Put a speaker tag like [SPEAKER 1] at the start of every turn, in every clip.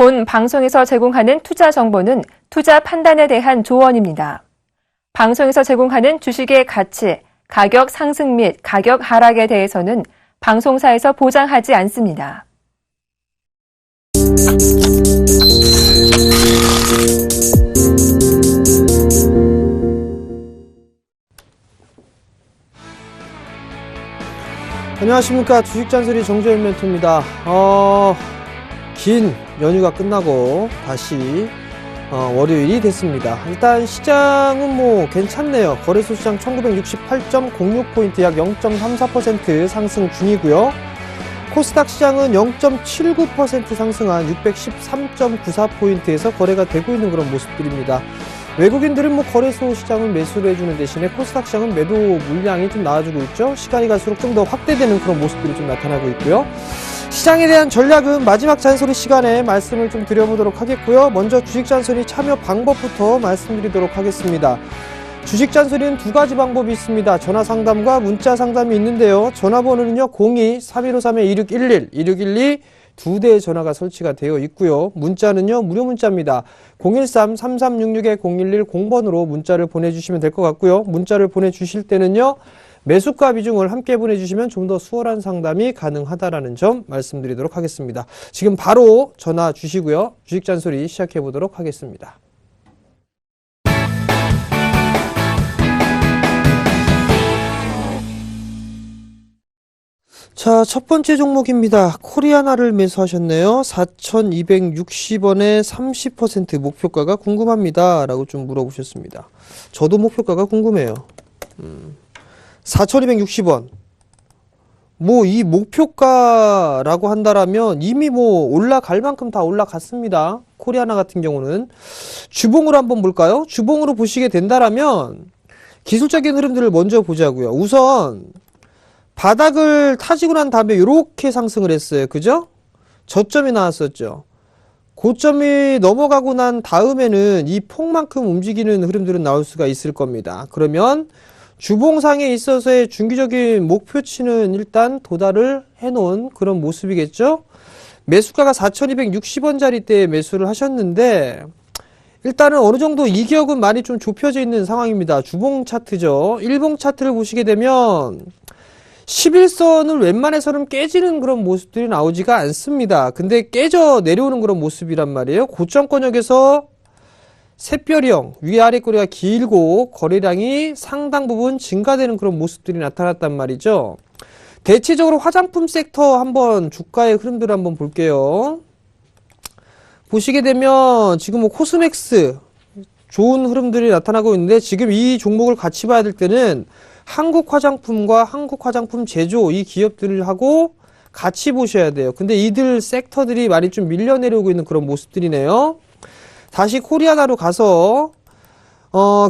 [SPEAKER 1] 본 방송에서 제공하는 투자 정보는 투자 판단에 대한 조언입니다. 방송에서 제공하는 주식의 가치, 가격 상승 및 가격 하락에 대해서는 방송사에서 보장하지 않습니다.
[SPEAKER 2] 안녕하십니까. 주식잔소리 정재윤 멘토입니다. 긴 연휴가 끝나고 다시 월요일이 됐습니다. 일단 시장은 괜찮네요. 거래소 시장 1968.06포인트 약 0.34% 상승 중이고요. 코스닥 시장은 0.79% 상승한 613.94포인트에서 거래가 되고 있는 그런 모습들입니다. 외국인들은 거래소 시장을 매수를 해주는 대신에 코스닥 시장은 매도 물량이 좀 나와주고 있죠. 시간이 갈수록 좀 더 확대되는 그런 모습들이 좀 나타나고 있고요. 시장에 대한 전략은 마지막 잔소리 시간에 말씀을 좀 드려보도록 하겠고요. 먼저 주식 잔소리 참여 방법부터 말씀드리도록 하겠습니다. 주식 잔소리는 두 가지 방법이 있습니다. 전화 상담과 문자 상담이 있는데요. 전화번호는요 02-3153-2611, 2612 두 대의 전화가 설치가 되어 있고요. 문자는요 무료 문자입니다. 013-3366-0110번으로 문자를 보내주시면 될 것 같고요. 문자를 보내주실 때는요 매수가 비중을 함께 보내주시면 좀 더 수월한 상담이 가능하다라는 점 말씀드리도록 하겠습니다. 지금 바로 전화 주시고요. 주식 잔소리 시작해 보도록 하겠습니다. 자, 첫 번째 종목입니다. 코리아나를 매수하셨네요. 4,260원에 30% 목표가가 궁금합니다. 라고 좀 물어보셨습니다. 저도 목표가가 궁금해요. 4,260원. 이 목표가라고 한다라면 이미 올라갈 만큼 다 올라갔습니다. 코리아나 같은 경우는. 주봉으로 한번 볼까요? 주봉으로 보시게 된다라면 기술적인 흐름들을 먼저 보자고요. 우선 바닥을 타지고 난 다음에 이렇게 상승을 했어요. 그죠? 저점이 나왔었죠. 고점이 넘어가고 난 다음에는 이 폭만큼 움직이는 흐름들은 나올 수가 있을 겁니다. 그러면 주봉상에 있어서의 중기적인 목표치는 일단 도달을 해놓은 그런 모습이겠죠? 매수가가 4,260원짜리 때 매수를 하셨는데 일단은 어느 정도 이격은 많이 좀 좁혀져 있는 상황입니다. 주봉 차트죠. 일봉 차트를 보시게 되면 11선을 웬만해서는 깨지는 그런 모습들이 나오지가 않습니다. 근데 깨져 내려오는 그런 모습이란 말이에요. 고점권역에서 샛별형, 위아래 꼬리가 길고 거래량이 상당 부분 증가되는 그런 모습들이 나타났단 말이죠. 대체적으로 화장품 섹터 한번 주가의 흐름들을 한번 볼게요. 보시게 되면 지금 코스맥스 좋은 흐름들이 나타나고 있는데 지금 이 종목을 같이 봐야 될 때는 한국 화장품과 한국 화장품 제조 이 기업들하고 같이 보셔야 돼요. 근데 이들 섹터들이 많이 좀 밀려 내려오고 있는 그런 모습들이네요. 다시 코리아나로 가서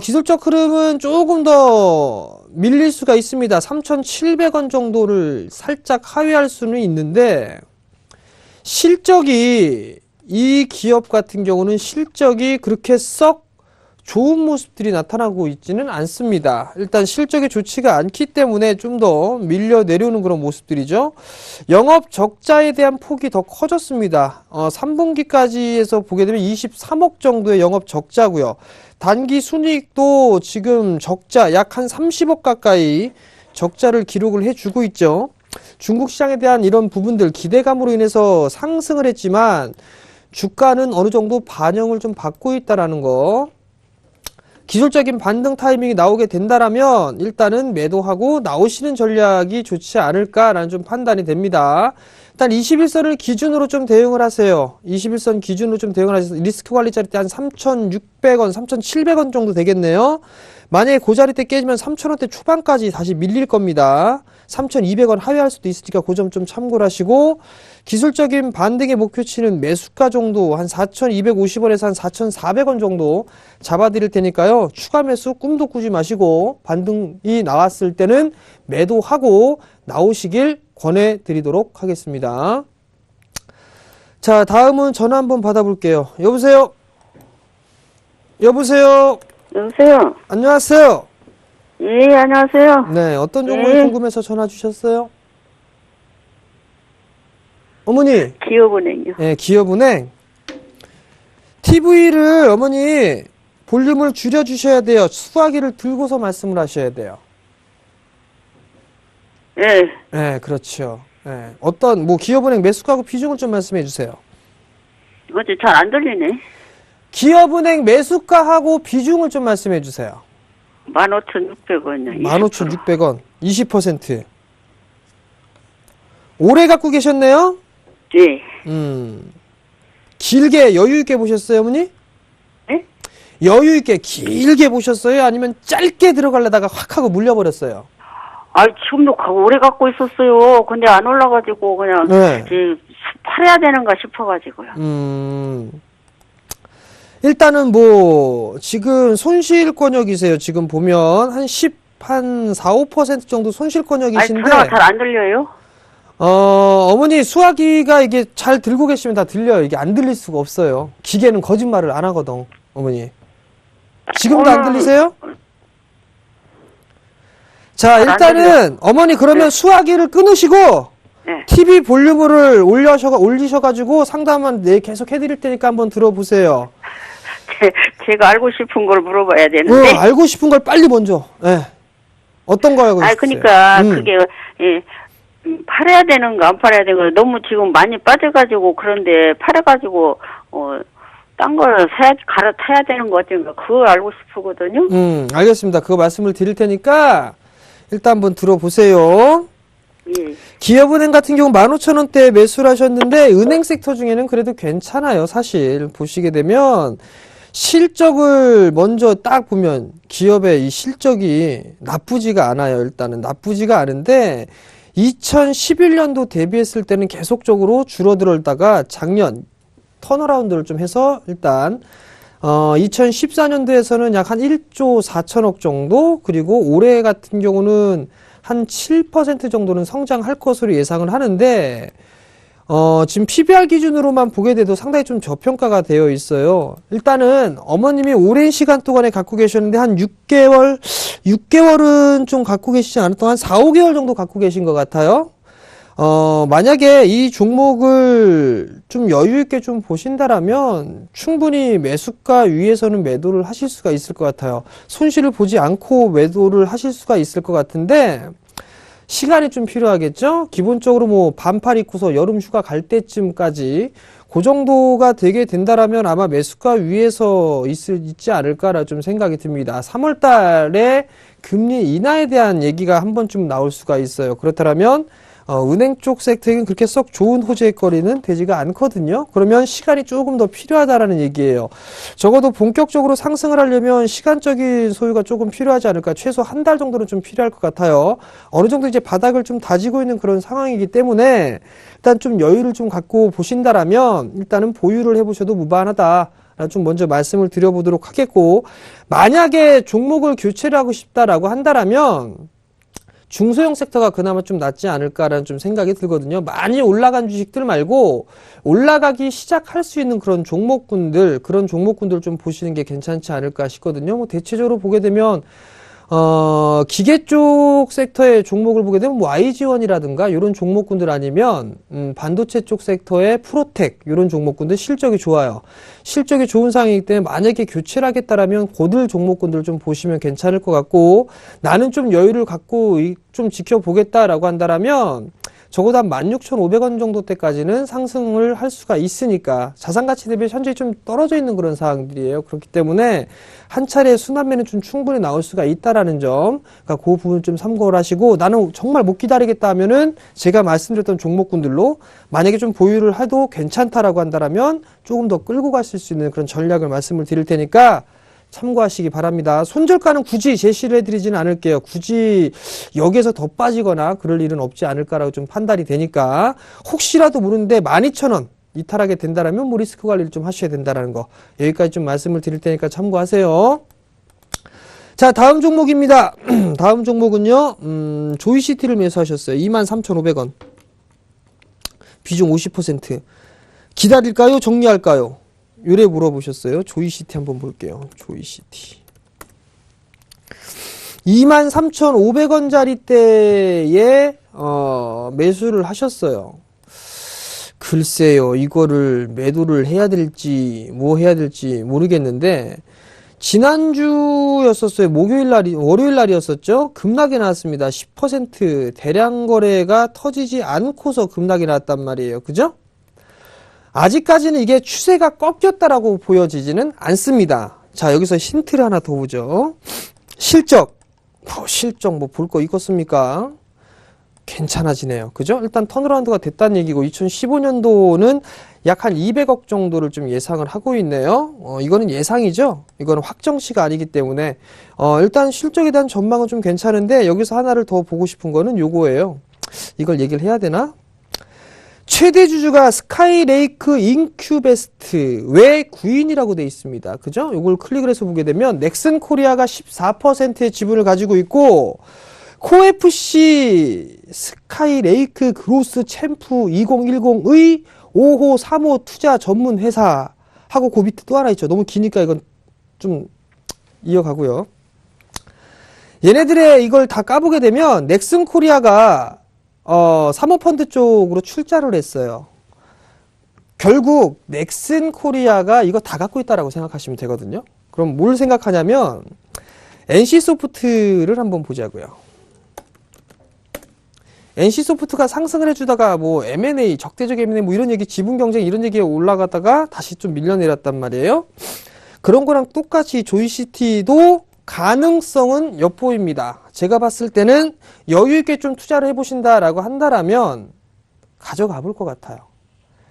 [SPEAKER 2] 기술적 흐름은 조금 더 밀릴 수가 있습니다. 3,700원 정도를 살짝 하회할 수는 있는데 실적이 이 기업 같은 경우는 실적이 그렇게 썩 좋은 모습들이 나타나고 있지는 않습니다. 일단 실적이 좋지가 않기 때문에 좀 더 밀려 내려오는 그런 모습들이죠. 영업 적자에 대한 폭이 더 커졌습니다. 3분기까지에서 보게 되면 23억 정도의 영업 적자고요. 단기 순이익도 지금 적자 약 한 30억 가까이 적자를 기록을 해주고 있죠. 중국 시장에 대한 이런 부분들 기대감으로 인해서 상승을 했지만 주가는 어느 정도 반영을 좀 받고 있다라는 거. 기술적인 반등 타이밍이 나오게 된다라면 일단은 매도하고 나오시는 전략이 좋지 않을까라는 좀 판단이 됩니다. 일단 21선을 기준으로 좀 대응을 하세요. 21선 기준으로 좀 대응을 하셔서 리스크 관리 자리 때 한 3,600원, 3,700원 정도 되겠네요. 만약에 그 자리 때 깨지면 3,000원대 초반까지 다시 밀릴 겁니다. 3,200원 하회할 수도 있으니까 그 점 좀 참고를 하시고 기술적인 반등의 목표치는 매수가 정도 한 4,250원에서 한 4,400원 정도 잡아드릴 테니까요. 추가 매수 꿈도 꾸지 마시고 반등이 나왔을 때는 매도하고 나오시길 권해드리도록 하겠습니다. 자, 다음은 전화 한번 받아볼게요. 여보세요? 여보세요?
[SPEAKER 3] 여보세요?
[SPEAKER 2] 안녕하세요?
[SPEAKER 3] 예, 안녕하세요.
[SPEAKER 2] 네, 어떤 종목이
[SPEAKER 3] 네.
[SPEAKER 2] 궁금해서 전화 주셨어요? 어머니.
[SPEAKER 3] 기업은행요.
[SPEAKER 2] 네, 기업은행. TV를 어머니 볼륨을 줄여주셔야 돼요. 수화기를 들고서 말씀을 하셔야 돼요.
[SPEAKER 3] 예.
[SPEAKER 2] 네, 그렇죠. 네. 어떤 뭐 기업은행 매수가하고 비중을 좀 말씀해 주세요.
[SPEAKER 3] 어제 잘 안 들리네.
[SPEAKER 2] 기업은행 매수가하고 비중을 좀 말씀해 주세요.
[SPEAKER 3] 15,600원이요.
[SPEAKER 2] 15,600원, 20%. 오래 갖고 계셨네요?
[SPEAKER 3] 예.
[SPEAKER 2] 길게 여유 있게 보셨어요, 어머니?
[SPEAKER 3] 예?
[SPEAKER 2] 여유 있게 길게 보셨어요? 아니면 짧게 들어가려다가 확 하고 물려버렸어요?
[SPEAKER 3] 지금도 오래 갖고 있었어요. 근데 안 올라가지고 그냥
[SPEAKER 2] 네.
[SPEAKER 3] 팔아야 되는가 싶어가지고요.
[SPEAKER 2] 일단은 뭐 지금 손실권역이세요. 지금 보면 한 4, 5% 정도 손실권역이신데
[SPEAKER 3] 전화가 잘 안 들려요?
[SPEAKER 2] 어머니 수화기가 이게 잘 들고 계시면 다 들려요. 이게 안 들릴 수가 없어요. 기계는 거짓말을 안 하거든, 어머니. 지금도 안 들리세요? 자, 일단은 어머니 그러면 수화기를 끊으시고
[SPEAKER 3] 네.
[SPEAKER 2] TV 볼륨을 올리셔가지고 상담은 계속 해드릴 테니까 한번 들어보세요.
[SPEAKER 3] 제가 알고 싶은 걸 물어봐야 되는데.
[SPEAKER 2] 알고 싶은 걸 빨리 먼저. 예. 어떤 거 알고 싶으세요?
[SPEAKER 3] 그러니까 그게 팔아야 되는가 안 팔아야 되는가 너무 지금 많이 빠져가지고 그런데 팔아가지고 딴 걸 갈아타야 되는 거 어쩐가 그거 알고 싶거든요.
[SPEAKER 2] 알겠습니다. 그거 말씀을 드릴 테니까 일단 한번 들어보세요.
[SPEAKER 3] 예.
[SPEAKER 2] 기업은행 같은 경우 15,000원대에 매수를 하셨는데 은행 섹터 중에는 그래도 괜찮아요. 사실 보시게 되면 실적을 먼저 딱 보면 기업의 이 실적이 나쁘지가 않아요. 일단은 나쁘지가 않은데 2011년도 대비했을 때는 계속적으로 줄어들었다가 작년 턴어라운드를 좀 해서 일단 2014년도에서는 약 한 1조 4천억 정도, 그리고 올해 같은 경우는 한 7% 정도는 성장할 것으로 예상을 하는데 지금 PBR 기준으로만 보게 돼도 상당히 좀 저평가가 되어 있어요. 일단은 어머님이 오랜 시간 동안에 갖고 계셨는데 한 6개월은 좀 갖고 계시지 않았던 한 4, 5개월 정도 갖고 계신 것 같아요. 만약에 이 종목을 좀 여유 있게 좀 보신다라면 충분히 매수가 위에서는 매도를 하실 수가 있을 것 같아요. 손실을 보지 않고 매도를 하실 수가 있을 것 같은데 시간이 좀 필요하겠죠? 기본적으로 뭐 반팔 입고서 여름 휴가 갈 때쯤까지 그 정도가 되게 된다라면 아마 매수가 위에서 있지 않을까라 좀 생각이 듭니다. 3월 달에 금리 인하에 대한 얘기가 한 번쯤 나올 수가 있어요. 그렇다면 은행 쪽 섹터에는 그렇게 썩 좋은 호재거리는 되지가 않거든요. 그러면 시간이 조금 더 필요하다라는 얘기예요. 적어도 본격적으로 상승을 하려면 시간적인 소요가 조금 필요하지 않을까. 최소 한 달 정도는 좀 필요할 것 같아요. 어느 정도 이제 바닥을 좀 다지고 있는 그런 상황이기 때문에 일단 좀 여유를 좀 갖고 보신다라면 일단은 보유를 해보셔도 무방하다. 좀 먼저 말씀을 드려보도록 하겠고, 만약에 종목을 교체를 하고 싶다라고 한다라면 중소형 섹터가 그나마 좀 낫지 않을까라는 좀 생각이 들거든요. 많이 올라간 주식들 말고 올라가기 시작할 수 있는 그런 종목군들 좀 보시는 게 괜찮지 않을까 싶거든요. 뭐 대체적으로 보게 되면 기계 쪽 섹터의 종목을 보게 되면 뭐 YG원이라든가 이런 종목군들 아니면 반도체 쪽 섹터의 프로텍 이런 종목군들 실적이 좋아요. 실적이 좋은 상황이기 때문에 만약에 교체를 하겠다라면 고들 종목군들 좀 보시면 괜찮을 것 같고, 나는 좀 여유를 갖고 좀 지켜보겠다라고 한다라면 적어도 한 16,500원 정도 때까지는 상승을 할 수가 있으니까, 자산가치 대비 현재 좀 떨어져 있는 그런 상황들이에요. 그렇기 때문에 한 차례 순환매는 좀 충분히 나올 수가 있다라는 점, 그러니까 그 부분 좀 참고를 하시고, 나는 정말 못 기다리겠다 하면은 제가 말씀드렸던 종목군들로 만약에 좀 보유를 해도 괜찮다라고 한다라면 조금 더 끌고 가실 수 있는 그런 전략을 말씀을 드릴 테니까 참고하시기 바랍니다. 손절가는 굳이 제시를 해드리지는 않을게요. 굳이 여기에서 더 빠지거나 그럴 일은 없지 않을까라고 좀 판단이 되니까, 혹시라도 모르는데 12,000원 이탈하게 된다라면 뭐 리스크 관리를 좀 하셔야 된다라는 거, 여기까지 좀 말씀을 드릴 테니까 참고하세요. 자, 다음 종목입니다. 다음 종목은요, 조이시티를 매수하셨어요. 23,500원. 비중 50%. 기다릴까요? 정리할까요? 요래 물어보셨어요. 조이시티 한번 볼게요. 조이시티. 23,500원짜리 때에 매수를 하셨어요. 글쎄요, 이거를 매도를 해야 될지, 뭐 해야 될지 모르겠는데, 지난주였었어요. 월요일 날이었었죠? 급락이 나왔습니다. 10% 대량 거래가 터지지 않고서 급락이 나왔단 말이에요. 그죠? 아직까지는 이게 추세가 꺾였다라고 보여지지는 않습니다. 자, 여기서 힌트를 하나 더 보죠. 실적 뭐 볼 거 있겠습니까? 괜찮아지네요. 그죠? 일단 턴어라운드가 됐다는 얘기고 2015년도는 약 한 200억 정도를 좀 예상을 하고 있네요. 이거는 예상이죠. 이거는 확정치가 아니기 때문에 일단 실적에 대한 전망은 좀 괜찮은데 여기서 하나를 더 보고 싶은 거는 요거예요. 이걸 얘기를 해야 되나? 최대 주주가 스카이레이크 인큐베스트 외 구인이라고 돼 있습니다. 그죠? 요걸 클릭을 해서 보게 되면 넥슨 코리아가 14%의 지분을 가지고 있고 코FC 스카이레이크 그로스 챔프 2010의 5호 3호 투자 전문 회사하고 그 밑에 또 하나 있죠. 너무 기니까 이건 좀 이어가고요. 얘네들의 이걸 다 까보게 되면 넥슨 코리아가 사모펀드 쪽으로 출자를 했어요. 결국 넥슨 코리아가 이거 다 갖고 있다라고 생각하시면 되거든요. 그럼 뭘 생각하냐면 NC소프트를 한번 보자고요. NC소프트가 상승을 해주다가 뭐 M&A, 적대적 M&A 뭐 이런 얘기, 지분 경쟁 이런 얘기에 올라가다가 다시 좀 밀려내렸단 말이에요. 그런 거랑 똑같이 조이시티도 가능성은 엿보입니다. 제가 봤을 때는 여유 있게 좀 투자를 해보신다라고 한다라면 가져가 볼 것 같아요.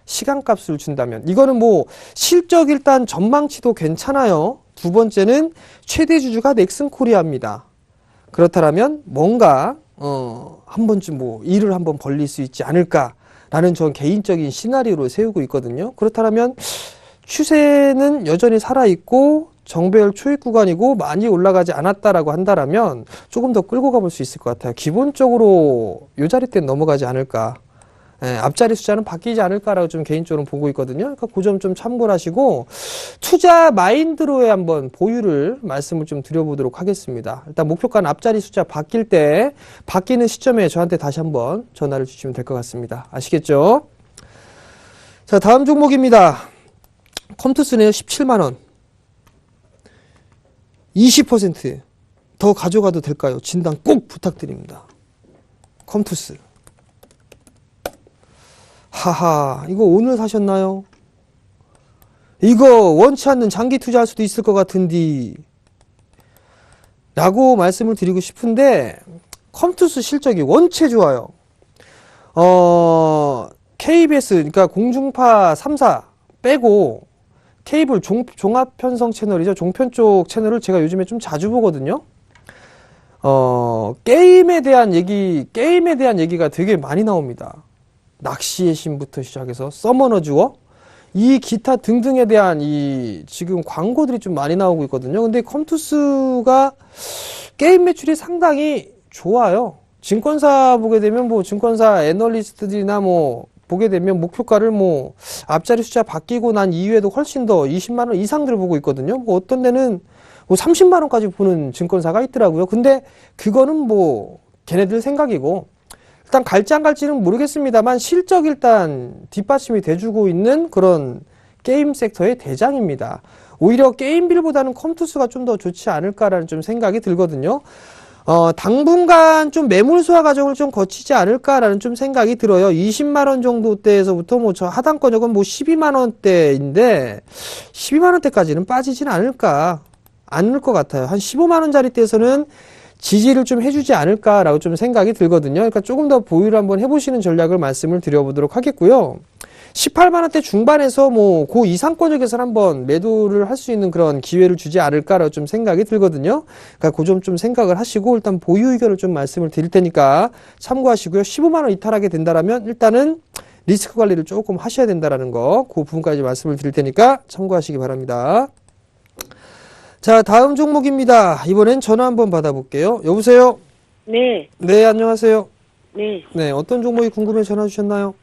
[SPEAKER 2] 시간값을 준다면. 이거는 뭐 실적 일단 전망치도 괜찮아요. 두 번째는 최대 주주가 넥슨 코리아입니다. 그렇다면 뭔가 한 번쯤 뭐 일을 한번 벌릴 수 있지 않을까라는 전 개인적인 시나리오를 세우고 있거든요. 그렇다면 추세는 여전히 살아있고 정배열 초입 구간이고 많이 올라가지 않았다라고 한다라면 조금 더 끌고 가볼 수 있을 것 같아요. 기본적으로 요 자리 때 넘어가지 않을까. 앞자리 숫자는 바뀌지 않을까라고 좀 개인적으로 보고 있거든요. 그러니까 그 점 좀 참고를 하시고 투자 마인드로의 한번 보유를 말씀을 좀 드려보도록 하겠습니다. 일단 목표가는 앞자리 숫자 바뀔 때 바뀌는 시점에 저한테 다시 한번 전화를 주시면 될 것 같습니다. 아시겠죠? 자, 다음 종목입니다. 컴투스네요. 17만원. 20% 가져가도 될까요? 진단 꼭 부탁드립니다. 컴투스. 하하, 이거 오늘 사셨나요? 이거 원치 않는 장기 투자할 수도 있을 것 같은데 라고 말씀을 드리고 싶은데 컴투스 실적이 원체 좋아요. KBS, 그러니까 공중파 3사 빼고 케이블 종합편성 채널이죠. 종편 쪽 채널을 제가 요즘에 좀 자주 보거든요. 게임에 대한 얘기가 되게 많이 나옵니다. 낚시의 신부터 시작해서 서머너즈워 이 기타 등등에 대한 이 지금 광고들이 좀 많이 나오고 있거든요. 근데 컴투스가 게임 매출이 상당히 좋아요. 증권사 보게 되면 뭐 증권사 애널리스트들이나 뭐 보게 되면 목표가를 뭐 앞자리 숫자 바뀌고 난 이후에도 훨씬 더 20만 원 이상들을 보고 있거든요. 뭐 어떤 데는 뭐 30만 원까지 보는 증권사가 있더라고요. 근데 그거는 뭐 걔네들 생각이고 일단 갈지 안 갈지는 모르겠습니다만 실적 일단 뒷받침이 돼주고 있는 그런 게임 섹터의 대장입니다. 오히려 게임빌보다는 컴투스가 좀 더 좋지 않을까라는 좀 생각이 들거든요. 당분간 좀 매물 소화 과정을 좀 거치지 않을까라는 좀 생각이 들어요. 20만 원 정도대에서부터 뭐 저 하단권역은 뭐 12만 원대인데 12만 원대까지는 빠지진 않을 것 같아요. 한 15만 원짜리 대에서는 지지를 좀 해주지 않을까라고 좀 생각이 들거든요. 그러니까 조금 더 보유를 한번 해보시는 전략을 말씀을 드려보도록 하겠고요. 18만 원대 중반에서 뭐 그 이상권역에서 한번 매도를 할 수 있는 그런 기회를 주지 않을까라고 좀 생각이 들거든요. 그러니까 그 점 좀 생각을 하시고 일단 보유 의견을 좀 말씀을 드릴 테니까 참고하시고요. 15만 원 이탈하게 된다라면 일단은 리스크 관리를 조금 하셔야 된다라는 거, 그 부분까지 말씀을 드릴 테니까 참고하시기 바랍니다. 자, 다음 종목입니다. 이번엔 전화 한번 받아볼게요. 여보세요?
[SPEAKER 3] 네,
[SPEAKER 2] 네, 안녕하세요.
[SPEAKER 3] 네.
[SPEAKER 2] 네, 어떤 종목이 궁금해 전화 주셨나요?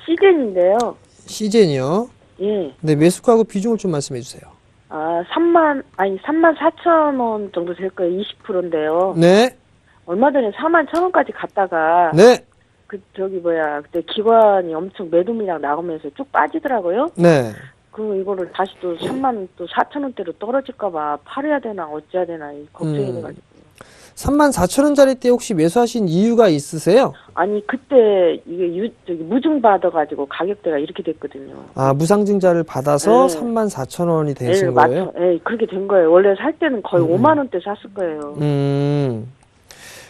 [SPEAKER 3] 시즌인데요.
[SPEAKER 2] 시젠이요.
[SPEAKER 3] 예.
[SPEAKER 2] 네, 매수가하고 비중을 좀 말씀해 주세요.
[SPEAKER 3] 3만 4천 원 정도 될 거예요. 20%인데요.
[SPEAKER 2] 네,
[SPEAKER 3] 얼마 전에 4만 1천 원까지 갔다가
[SPEAKER 2] 네,
[SPEAKER 4] 그때 기관이 엄청 매도 물량 나오면서 쭉 빠지더라고요.
[SPEAKER 2] 네.
[SPEAKER 4] 그럼 이거를 다시 또 3만 또 4천 원대로 떨어질까봐 팔아야 되나 어찌해야 되나 걱정이 돼가지고.
[SPEAKER 2] 34,000원짜리 때 혹시 매수하신 이유가 있으세요?
[SPEAKER 4] 아니 그때 이게 무증 받아가지고 가격대가 이렇게 됐거든요.
[SPEAKER 2] 아, 무상증자를 받아서
[SPEAKER 4] 네.
[SPEAKER 2] 34,000원이 되신 거예요?
[SPEAKER 4] 예, 그렇게 된 거예요. 원래 살 때는 거의 5만 원대 샀을 거예요.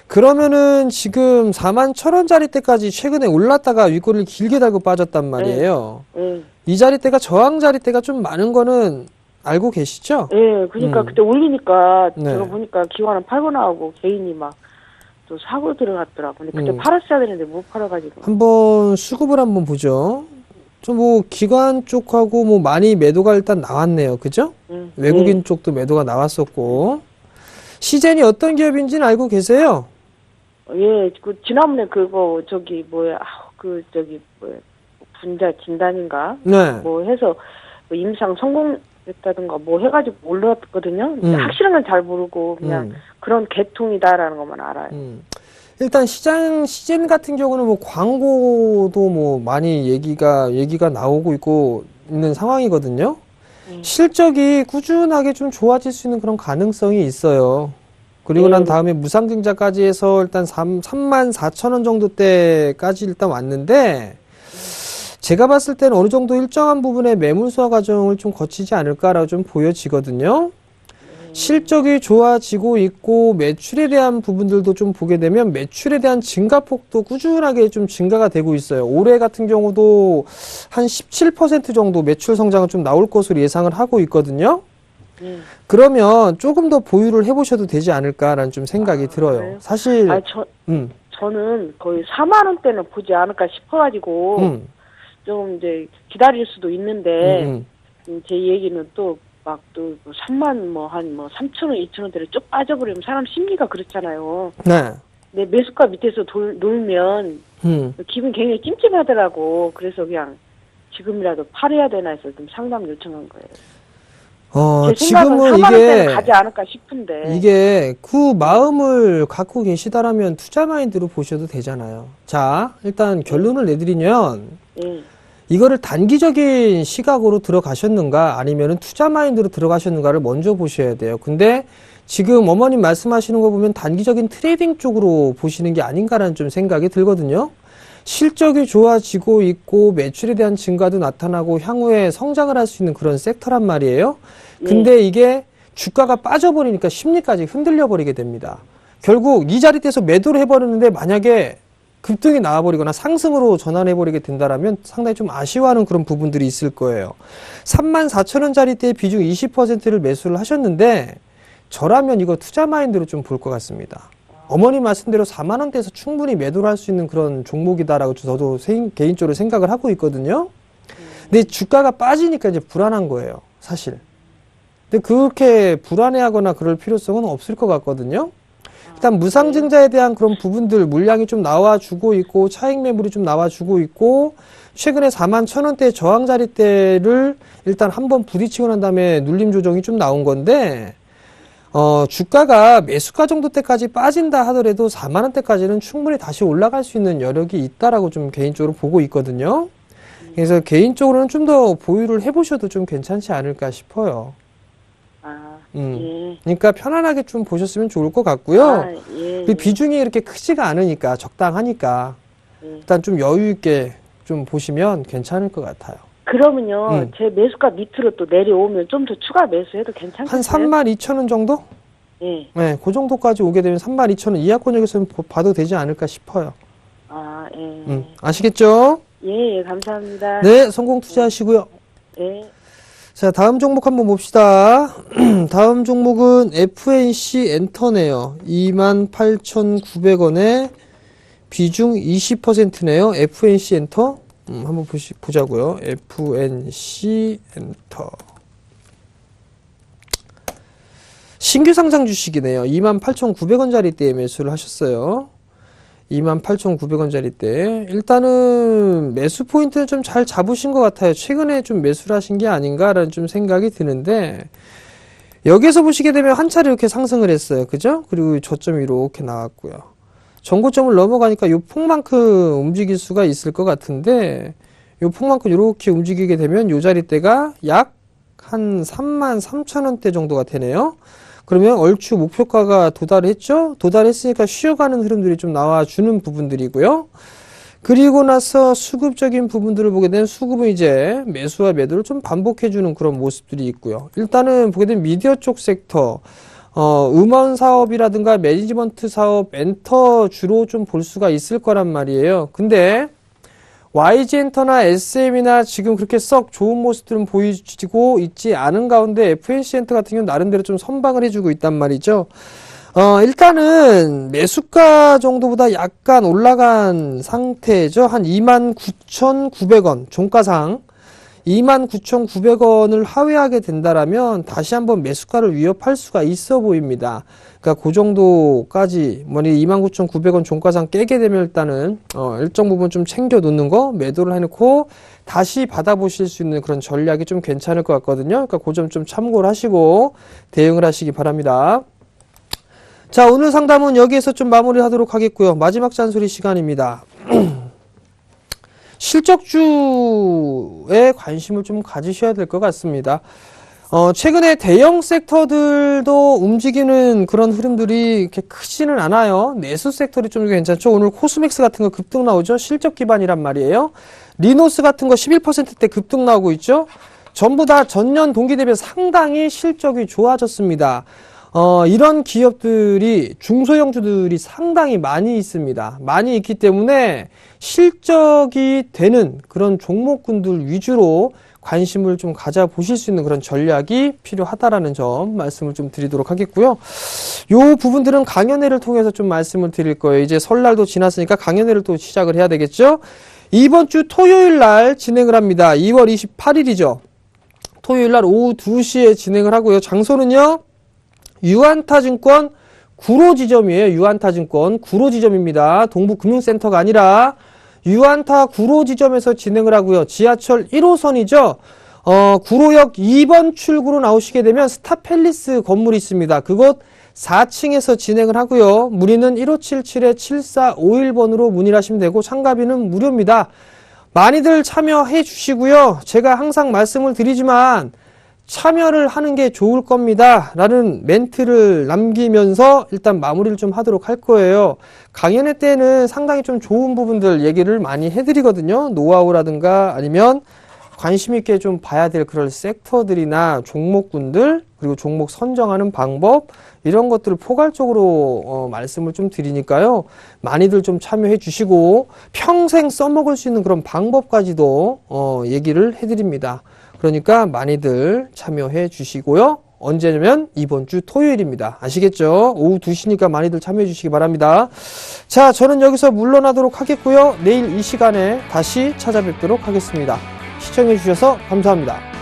[SPEAKER 2] 그러면은 지금 41,000원짜리 때까지 최근에 올랐다가 윗꼬리를 길게 달고 빠졌단 말이에요.
[SPEAKER 4] 예.
[SPEAKER 2] 이 자리대가 저항 자리대가 좀 많은 거는 알고 계시죠?
[SPEAKER 4] 예, 그러니까 그때 올리니까
[SPEAKER 2] 네.
[SPEAKER 4] 제가 보니까 기관은 팔고 나오고 개인이 막 또 사고 들어갔더라고. 근데 그때
[SPEAKER 2] 음.
[SPEAKER 4] 팔았어야 되는데 못 팔아가지고.
[SPEAKER 2] 한번 수급을 한번 보죠. 좀 뭐 기관 쪽하고 뭐 많이 매도가 일단 나왔네요. 그죠? 외국인 쪽도 매도가 나왔었고. 시젠이 어떤 기업인지는 알고 계세요?
[SPEAKER 4] 예, 그 지난번에 분자 진단인가
[SPEAKER 2] 네.
[SPEAKER 4] 뭐 해서 뭐 임상 성공했다든가 뭐 해가지고 올랐거든요. 근데 확실한 건 잘 모르고 그냥 그런 계통이다라는 것만 알아요.
[SPEAKER 2] 일단 시젠 같은 경우는 뭐 광고도 뭐 많이 얘기가 나오고 있는 상황이거든요. 실적이 꾸준하게 좀 좋아질 수 있는 그런 가능성이 있어요. 그리고 난 다음에 무상증자까지 해서 일단 34,000원 정도 때까지 일단 왔는데, 제가 봤을 때는 어느 정도 일정한 부분의 매물수화 과정을 좀 거치지 않을까라고 좀 보여지거든요. 실적이 좋아지고 있고 매출에 대한 부분들도 좀 보게 되면 매출에 대한 증가폭도 꾸준하게 좀 증가가 되고 있어요. 올해 같은 경우도 한 17% 정도 매출 성장은 좀 나올 것으로 예상을 하고 있거든요. 그러면 조금 더 보유를 해보셔도 되지 않을까라는 좀 생각이 들어요.
[SPEAKER 4] 그래요?
[SPEAKER 2] 사실
[SPEAKER 4] 저는 거의 4만 원대는 보지 않을까 싶어가지고 좀 이제 기다릴 수도 있는데 제 얘기는 또 막 또 3만 한 3천 원, 2천 원대로 쭉 빠져버리면 사람 심리가 그렇잖아요.
[SPEAKER 2] 네.
[SPEAKER 4] 내 매수가 밑에서 놀면 기분 굉장히 찜찜하더라고. 그래서 그냥 지금이라도 팔아야 되나 해서 좀 상담 요청한 거예요. 제 생각은
[SPEAKER 2] 지금은
[SPEAKER 4] 4만 원대는
[SPEAKER 2] 이게
[SPEAKER 4] 가지 않을까 싶은데.
[SPEAKER 2] 이게 그 마음을 갖고 계시다라면 투자 마인드로 보셔도 되잖아요. 자, 일단 결론을 내드리면
[SPEAKER 4] 예.
[SPEAKER 2] 이거를 단기적인 시각으로 들어가셨는가 아니면은 투자 마인드로 들어가셨는가를 먼저 보셔야 돼요. 근데 지금 어머님 말씀하시는 거 보면 단기적인 트레이딩 쪽으로 보시는 게 아닌가라는 좀 생각이 들거든요. 실적이 좋아지고 있고 매출에 대한 증가도 나타나고 향후에 성장을 할 수 있는 그런 섹터란 말이에요. 근데 이게 주가가 빠져버리니까 심리까지 흔들려 버리게 됩니다. 결국 이 자리에서 매도를 해버리는데 만약에 급등이 나와버리거나 상승으로 전환해버리게 된다면 상당히 좀 아쉬워하는 그런 부분들이 있을 거예요. 34,000원짜리 때 비중 20%를 매수를 하셨는데 저라면 이거 투자 마인드로 좀 볼 것 같습니다. 어머니 말씀대로 4만 원대에서 충분히 매도를 할 수 있는 그런 종목이다라고 저도 개인적으로 생각을 하고 있거든요. 근데 주가가 빠지니까 이제 불안한 거예요, 사실. 근데 그렇게 불안해하거나 그럴 필요성은 없을 것 같거든요. 일단 무상증자에 대한 그런 부분들 물량이 좀 나와주고 있고 차익 매물이 좀 나와주고 있고 최근에 41,000원대 저항 자리대를 일단 한번 부딪히고 난 다음에 눌림 조정이 좀 나온 건데 주가가 매수가 정도 때까지 빠진다 하더라도 4만 원대까지는 충분히 다시 올라갈 수 있는 여력이 있다라고 좀 개인적으로 보고 있거든요. 그래서 개인적으로는 좀 더 보유를 해보셔도 좀 괜찮지 않을까 싶어요.
[SPEAKER 4] 예.
[SPEAKER 2] 그러니까 편안하게 좀 보셨으면 좋을 것 같고요.
[SPEAKER 4] 예.
[SPEAKER 2] 비중이 이렇게 크지가 않으니까 적당하니까 일단 좀 여유 있게 좀 보시면 괜찮을 것 같아요.
[SPEAKER 4] 그러면요, 제 매수가 밑으로 또 내려오면 좀 더 추가 매수해도 괜찮겠어요?
[SPEAKER 2] 한 32,000원 정도?
[SPEAKER 4] 예.
[SPEAKER 2] 네, 그 정도까지 오게 되면 32,000원 이하권역에서는 봐도 되지 않을까 싶어요.
[SPEAKER 4] 예.
[SPEAKER 2] 아시겠죠?
[SPEAKER 4] 예, 감사합니다.
[SPEAKER 2] 네, 성공 투자하시고요.
[SPEAKER 4] 예.
[SPEAKER 2] 자, 다음 종목 한번 봅시다. 다음 종목은 FNC 엔터네요. 28,900원에 비중 20%네요. FNC 엔터. 한번 보자고요. FNC 엔터. 신규 상장 주식이네요. 28,900원짜리 때에 매수를 하셨어요. 28,900원짜리 때. 일단은 매수 포인트는 좀 잘 잡으신 것 같아요. 최근에 좀 매수를 하신 게 아닌가라는 좀 생각이 드는데, 여기에서 보시게 되면 한 차례 이렇게 상승을 했어요. 그죠? 그리고 저점이 이렇게 나왔고요. 전고점을 넘어가니까 요 폭만큼 움직일 수가 있을 것 같은데, 요 폭만큼 이렇게 움직이게 되면 요 자리대가 약 한 33,000원대 정도가 되네요. 그러면 얼추 목표가가 도달했죠? 도달했으니까 쉬어가는 흐름들이 좀 나와주는 부분들이고요. 그리고 나서 수급적인 부분들을 보게 되면 수급은 이제 매수와 매도를 좀 반복해주는 그런 모습들이 있고요. 일단은 보게 되면 미디어 쪽 섹터, 음원 사업이라든가 매니지먼트 사업, 엔터 주로 좀 볼 수가 있을 거란 말이에요. 근데 YG엔터나 SM이나 지금 그렇게 썩 좋은 모습들은 보이지고 있지 않은 가운데 FNC엔터 같은 경우는 나름대로 좀 선방을 해주고 있단 말이죠. 일단은 매수가 정도보다 약간 올라간 상태죠. 한 29,900원 종가상 29,900원을 하회하게 된다라면 다시 한번 매수가를 위협할 수가 있어 보입니다. 그러니까 그 정도까지 만약 29,900원 종가상 깨게 되면 일단은 일정 부분 좀 챙겨 놓는 거 매도를 해놓고 다시 받아보실 수 있는 그런 전략이 좀 괜찮을 것 같거든요. 그러니까 그 점 좀 참고를 하시고 대응을 하시기 바랍니다. 자, 오늘 상담은 여기에서 좀 마무리하도록 하겠고요. 마지막 잔소리 시간입니다. 실적주에 관심을 좀 가지셔야 될 것 같습니다. 최근에 대형 섹터들도 움직이는 그런 흐름들이 이렇게 크지는 않아요. 내수 섹터이 좀 괜찮죠. 오늘 코스맥스 같은 거 급등 나오죠. 실적 기반이란 말이에요. 리노스 같은 거 11%대 급등 나오고 있죠. 전부 다 전년 동기 대비 상당히 실적이 좋아졌습니다. 이런 기업들이 중소형주들이 상당히 많이 있습니다. 많이 있기 때문에 실적이 되는 그런 종목군들 위주로 관심을 좀 가져보실 수 있는 그런 전략이 필요하다라는 점 말씀을 좀 드리도록 하겠고요. 요 부분들은 강연회를 통해서 좀 말씀을 드릴 거예요. 이제 설날도 지났으니까 강연회를 또 시작을 해야 되겠죠. 이번 주 토요일 날 진행을 합니다. 2월 28일이죠. 토요일 날 오후 2시에 진행을 하고요. 장소는요. 유안타증권 구로지점이에요. 유안타증권 구로지점입니다. 동부금융센터가 아니라 유안타 구로지점에서 진행을 하고요. 지하철 1호선이죠. 구로역 2번 출구로 나오시게 되면 스타팰리스 건물이 있습니다. 그곳 4층에서 진행을 하고요. 문의는 1577-7451번으로 문의를 하시면 되고 참가비는 무료입니다. 많이들 참여해 주시고요. 제가 항상 말씀을 드리지만 참여를 하는 게 좋을 겁니다. 라는 멘트를 남기면서 일단 마무리를 좀 하도록 할 거예요. 강연회 때는 상당히 좀 좋은 부분들 얘기를 많이 해드리거든요. 노하우라든가 아니면 관심 있게 좀 봐야 될 그런 섹터들이나 종목군들 그리고 종목 선정하는 방법 이런 것들을 포괄적으로 말씀을 좀 드리니까요. 많이들 좀 참여해 주시고 평생 써먹을 수 있는 그런 방법까지도 얘기를 해드립니다. 그러니까 많이들 참여해 주시고요. 언제냐면 이번 주 토요일입니다. 아시겠죠? 오후 2시니까 많이들 참여해 주시기 바랍니다. 자, 저는 여기서 물러나도록 하겠고요. 내일 이 시간에 다시 찾아뵙도록 하겠습니다. 시청해 주셔서 감사합니다.